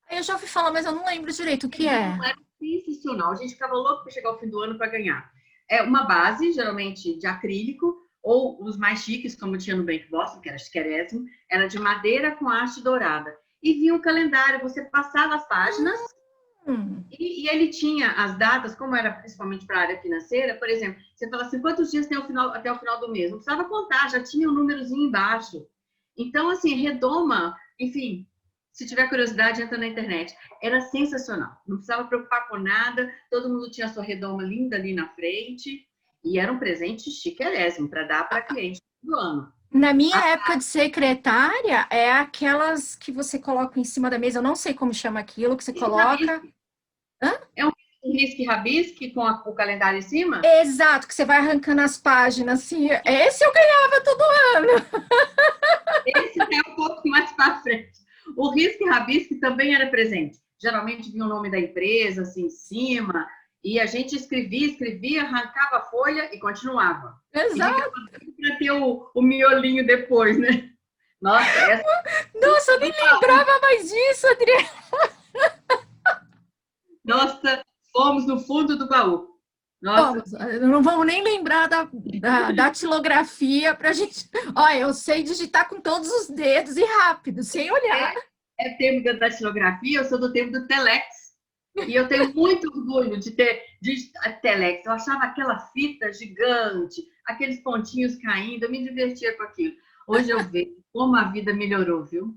Eu já ouvi falar, mas eu não lembro direito o que é. Era sensacional. A gente ficava louco para chegar ao fim do ano para ganhar. É uma base, geralmente de acrílico, ou os mais chiques, como tinha no Bank Boston, que era chiquérrimo, era de madeira com haste dourada. E vinha um calendário, você passava as páginas e ele tinha as datas, como era principalmente para a área financeira, por exemplo, você fala assim, quantos dias tem até o final do mês? Não precisava contar, já tinha um númerozinho embaixo. Então, assim, redoma, enfim, se tiver curiosidade, entra na internet. Era sensacional. Não precisava preocupar com nada. Todo mundo tinha a sua redoma linda ali na frente. E era um presente chiquérrimo para dar para cliente do ano. Na minha época de secretária, é aquelas que você coloca em cima da mesa. Eu não sei como chama aquilo, que você coloca... É um risque-rabisque com o calendário em cima? Exato, que você vai arrancando as páginas. Assim. Esse eu ganhava todo ano. Esse é um pouco mais para frente. O risque-rabisque também era presente. Geralmente vinha o nome da empresa assim em cima, e a gente escrevia, arrancava a folha e continuava. Exato. Para ter o miolinho depois, né? Nossa, Nossa, eu nem lembrava mais disso, Adriana. Nossa, fomos no fundo do baú. Nossa. Não vamos nem lembrar da datilografia para a gente. Olha, eu sei digitar com todos os dedos e rápido, sem olhar. É tempo da datilografia, eu sou do tempo do telex. E eu tenho muito orgulho de ter telex. Eu achava aquela fita gigante, aqueles pontinhos caindo, eu me divertia com aquilo. Hoje eu vejo como a vida melhorou, viu?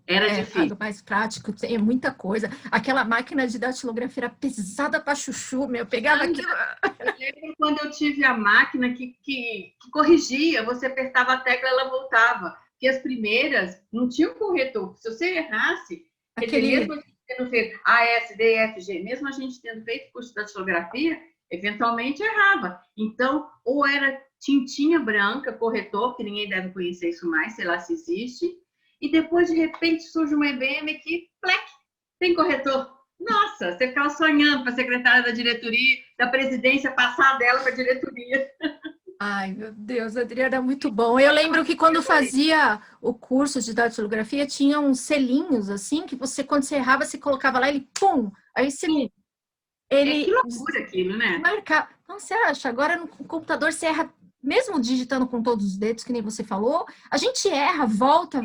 Era difícil. Mais prático, tem muita coisa. Aquela máquina de datilografia era pesada para chuchu, meu. Eu pegava aquilo. Eu lembro quando eu tive a máquina que corrigia, você apertava a tecla e ela voltava. Porque as primeiras não tinham corretor. Se você errasse, mesmo a gente tendo feito A, S, D, F, G, mesmo a gente tendo feito curso de datilografia, eventualmente errava. Então, ou era tintinha branca, corretor, que ninguém deve conhecer isso mais, sei lá se existe, e depois, de repente, surge uma IBM que, plec, tem corretor. Nossa, você ficava sonhando para a secretária da diretoria, da presidência, passar dela para a diretoria. Ai, meu Deus, Adriana, é muito bom. Eu lembro que quando fazia o curso de datilografia, tinha uns selinhos, assim, que você, quando você errava, você colocava lá, ele, pum, aí você... Ele que loucura aquilo, né? Marcar. Então, você acha? Agora, no computador, você erra, mesmo digitando com todos os dedos, que nem você falou, a gente erra, volta.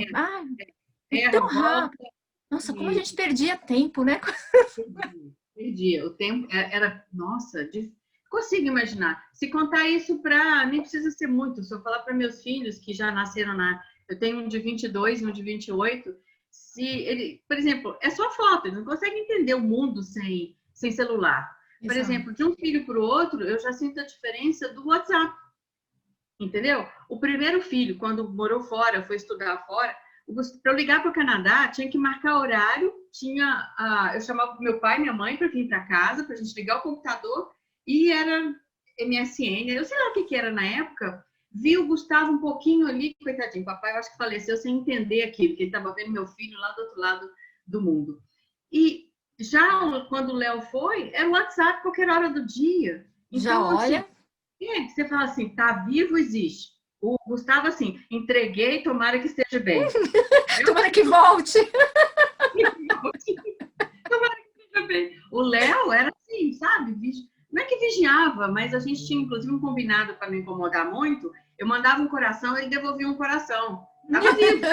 Tão rápido. Nossa, como a gente perdia tempo, né? Perdia. O tempo era, nossa, consigo imaginar. Se contar isso para, nem precisa ser muito, se eu falar para meus filhos que já nasceram eu tenho um de 22 e um de 28, se ele, por exemplo, é só foto, eles não conseguem entender o mundo sem celular. Por exemplo, de um filho para o outro, eu já sinto a diferença do WhatsApp. Entendeu? O primeiro filho, quando morou fora, foi estudar fora, para eu ligar para o Canadá, tinha que marcar horário, eu chamava meu pai e minha mãe para vir para casa, para a gente ligar o computador, e era MSN, eu sei lá o que era na época, vi o Gustavo um pouquinho ali, coitadinho, papai eu acho que faleceu sem entender aquilo, que ele estava vendo meu filho lá do outro lado do mundo. E já quando o Léo foi, era o WhatsApp qualquer hora do dia. Então, já olha... Você fala assim, tá vivo, existe. O Gustavo, assim, entreguei, tomara que esteja bem. Tomara que volte. Tomara que esteja bem. O Léo era assim, sabe? Não é que vigiava, mas a gente tinha, inclusive, um combinado para não incomodar muito. Eu mandava um coração, ele devolvia um coração. Estava vivo.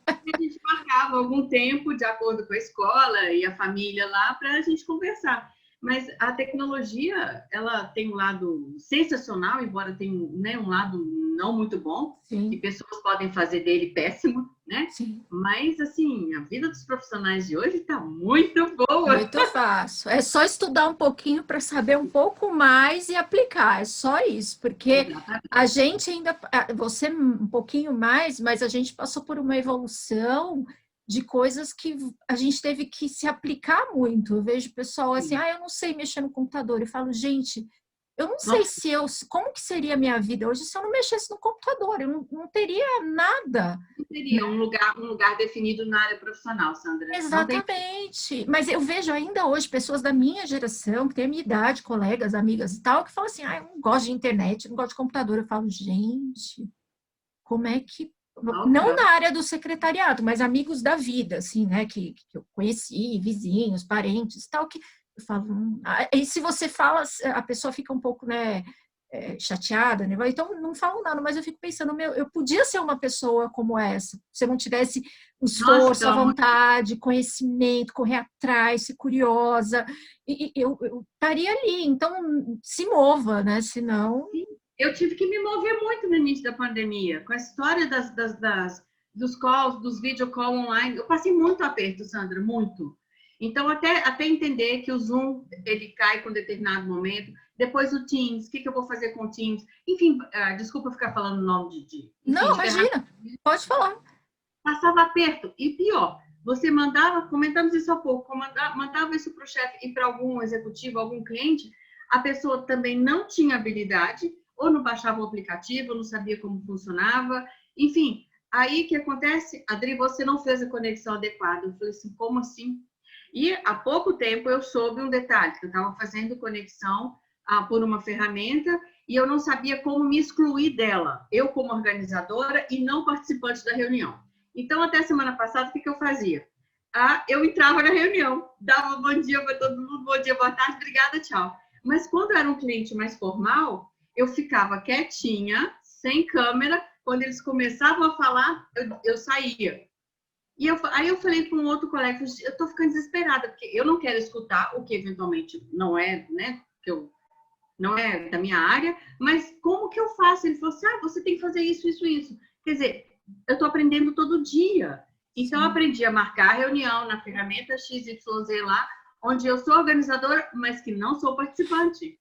A gente marcava algum tempo, de acordo com a escola e a família lá, para a gente conversar. Mas a tecnologia, ela tem um lado sensacional, embora tenha, né, um lado não muito bom, Sim. e pessoas podem fazer dele péssimo, né? Sim. Mas, assim, a vida dos profissionais de hoje está muito boa. Muito fácil. É só estudar um pouquinho para saber um pouco mais e aplicar. É só isso, porque Exatamente. a gente ainda, você um pouquinho mais, mas a gente passou por uma evolução de coisas que a gente teve que se aplicar muito. Eu vejo pessoal assim, eu não sei mexer no computador. Eu falo, gente, eu não sei Nossa, se eu, como que seria a minha vida hoje se eu não mexesse no computador. Eu não teria nada. não teria um lugar definido na área profissional, Sandra. Não tem. Exatamente. Mas eu vejo ainda hoje pessoas da minha geração, que têm a minha idade, colegas, amigas e tal, que falam assim: eu não gosto de internet, não gosto de computador. Eu falo, gente, como é que. Não na área do secretariado, mas amigos da vida, assim, né? Que eu conheci, vizinhos, parentes e tal, que eu falo. E se você fala, a pessoa fica um pouco, né? Chateada, né? Então não falo nada, mas eu fico pensando, eu podia ser uma pessoa como essa, se eu não tivesse o Nossa, esforço, pelo a amor de Deus. vontade, conhecimento, correr atrás, ser curiosa, e eu estaria ali. Então se mova, né? Senão. Eu tive que me mover muito no início da pandemia, com a história dos calls, dos video call online. Eu passei muito aperto, Sandra, muito. Então, até entender que o Zoom, ele cai com determinado momento. Depois o Teams, o que eu vou fazer com o Teams? Enfim, desculpa ficar falando o nome enfim, Não, de ferramenta. imagina, pode falar. Passava aperto. E pior, você mandava, comentamos isso há pouco, mandava isso para o chefe e para algum executivo, algum cliente, a pessoa também não tinha habilidade, ou não baixava o aplicativo, ou não sabia como funcionava. Enfim, aí o que acontece? Adri, você não fez a conexão adequada. Eu falei assim, como assim? E há pouco tempo eu soube um detalhe, que eu estava fazendo conexão por uma ferramenta e eu não sabia como me excluir dela, eu como organizadora e não participante da reunião. Então, até semana passada, o que eu fazia? Eu entrava na reunião, dava bom dia para todo mundo, bom dia, boa tarde, obrigada, tchau. Mas quando era um cliente mais formal, eu ficava quietinha, sem câmera, quando eles começavam a falar, eu saía. E aí eu falei com um outro colega, eu estou ficando desesperada, porque eu não quero escutar o que eventualmente não é, né, não é da minha área, mas como que eu faço? Ele falou assim, você tem que fazer isso, isso, isso. Quer dizer, eu estou aprendendo todo dia. Então, eu aprendi a marcar a reunião na ferramenta XYZ lá, onde eu sou organizadora, mas que não sou participante.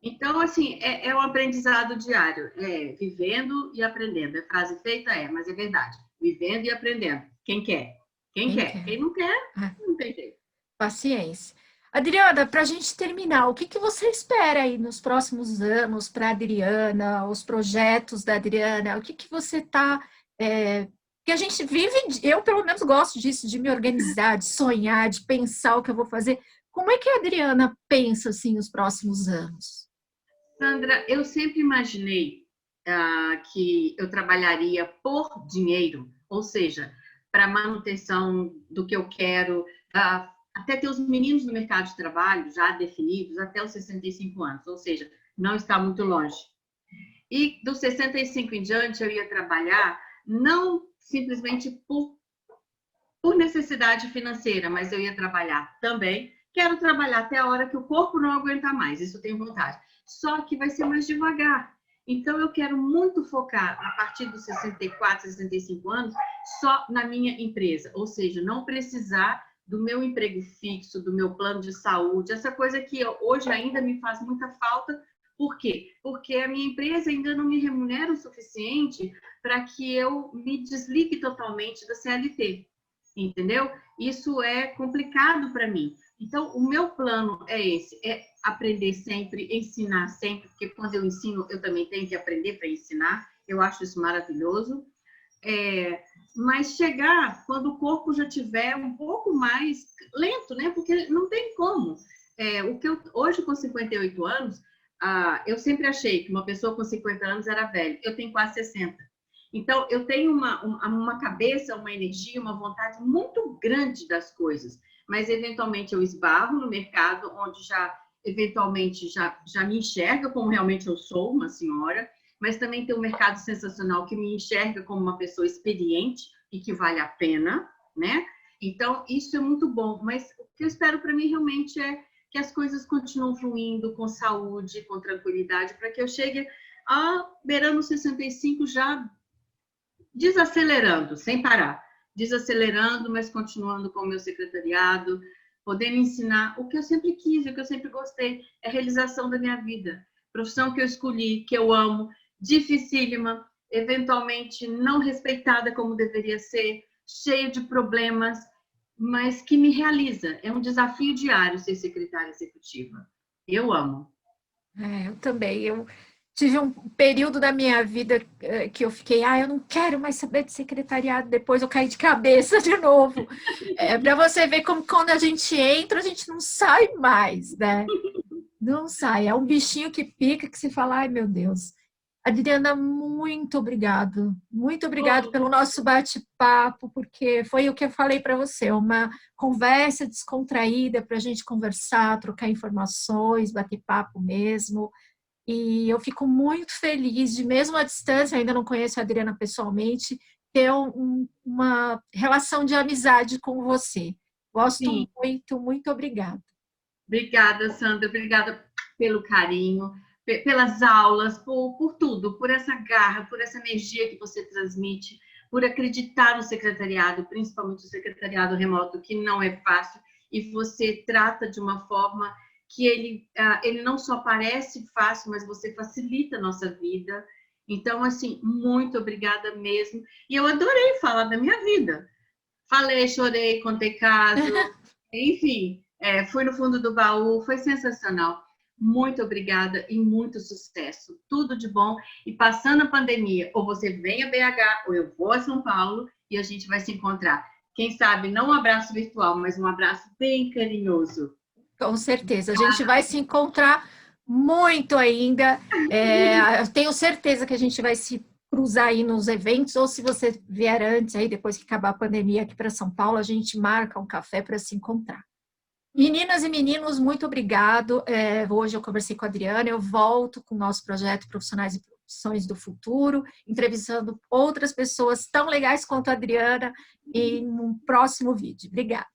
Então, assim, é um aprendizado diário. É vivendo e aprendendo. É frase feita? Mas é verdade. Vivendo e aprendendo. Quem quer? Quem quer? Quem não quer, não tem jeito. Paciência. Adriana, para a gente terminar, o que você espera aí nos próximos anos para a Adriana, os projetos da Adriana? O que você está. Que a gente vive, eu pelo menos gosto disso, de me organizar, de sonhar, de pensar o que eu vou fazer. Como é que a Adriana pensa assim os próximos anos? Sandra, eu sempre imaginei que eu trabalharia por dinheiro, ou seja, para manutenção do que eu quero, até ter os meninos no mercado de trabalho já definidos até os 65 anos, ou seja, não está muito longe. E dos 65 em diante eu ia trabalhar não simplesmente por necessidade financeira, mas eu ia trabalhar também. Quero trabalhar até a hora que o corpo não aguenta mais, isso eu tenho vontade. Só que vai ser mais devagar. Então, eu quero muito focar, a partir dos 64, 65 anos, só na minha empresa. Ou seja, não precisar do meu emprego fixo, do meu plano de saúde, essa coisa que hoje ainda me faz muita falta. Por quê? Porque a minha empresa ainda não me remunera o suficiente para que eu me desligue totalmente da CLT. Entendeu? Isso é complicado para mim. Então, o meu plano é esse, é aprender sempre, ensinar sempre, porque quando eu ensino, eu também tenho que aprender para ensinar, eu acho isso maravilhoso. Mas chegar quando o corpo já tiver um pouco mais lento, né? Porque não tem como. Hoje, com 58 anos, eu sempre achei que uma pessoa com 50 anos era velha. Eu tenho quase 60. Então, eu tenho uma cabeça, uma energia, uma vontade muito grande das coisas, mas eventualmente eu esbarro no mercado onde eventualmente já me enxerga como realmente eu sou, uma senhora, mas também tem um mercado sensacional que me enxerga como uma pessoa experiente e que vale a pena, né? Então, isso é muito bom, mas o que eu espero para mim realmente é que as coisas continuam fluindo com saúde, com tranquilidade, para que eu chegue beirando 65 já desacelerando, sem parar. Desacelerando, mas continuando com o meu secretariado, podendo ensinar o que eu sempre quis, o que eu sempre gostei, é a realização da minha vida. Profissão que eu escolhi, que eu amo, dificílima, eventualmente não respeitada como deveria ser, cheia de problemas, mas que me realiza. É um desafio diário ser secretária executiva. Eu amo. Eu também. Eu tive um período da minha vida que eu fiquei, eu não quero mais saber de secretariado, depois eu caí de cabeça de novo. Para você ver como quando a gente entra, a gente não sai mais, né? Não sai. É um bichinho que pica, que se fala, ai meu Deus. Adriana, muito obrigado. Muito obrigado pelo nosso bate-papo, porque foi o que eu falei para você, uma conversa descontraída para a gente conversar, trocar informações, bater papo mesmo. E eu fico muito feliz de, mesmo à distância, ainda não conheço a Adriana pessoalmente, ter uma relação de amizade com você. Gosto Sim. muito, muito obrigada. Obrigada, Sandra. Obrigada pelo carinho, pelas aulas, por tudo, por essa garra, por essa energia que você transmite, por acreditar no secretariado, principalmente o secretariado remoto, que não é fácil, e você trata de uma forma que ele não só parece fácil, mas você facilita a nossa vida. Então, assim, muito obrigada mesmo. E eu adorei falar da minha vida. Falei, chorei, contei caso, enfim, fui no fundo do baú, foi sensacional. Muito obrigada e muito sucesso. Tudo de bom. E passando a pandemia, ou você vem a BH, ou eu vou a São Paulo e a gente vai se encontrar. Quem sabe, não um abraço virtual, mas um abraço bem carinhoso. Com certeza, a gente vai se encontrar muito ainda. Eu tenho certeza que a gente vai se cruzar aí nos eventos, ou se você vier antes, aí depois que acabar a pandemia aqui para São Paulo, a gente marca um café para se encontrar. Meninas e meninos, muito obrigado. Hoje eu conversei com a Adriana, eu volto com o nosso projeto Profissionais e Profissões do Futuro, entrevistando outras pessoas tão legais quanto a Adriana em um próximo vídeo. Obrigada.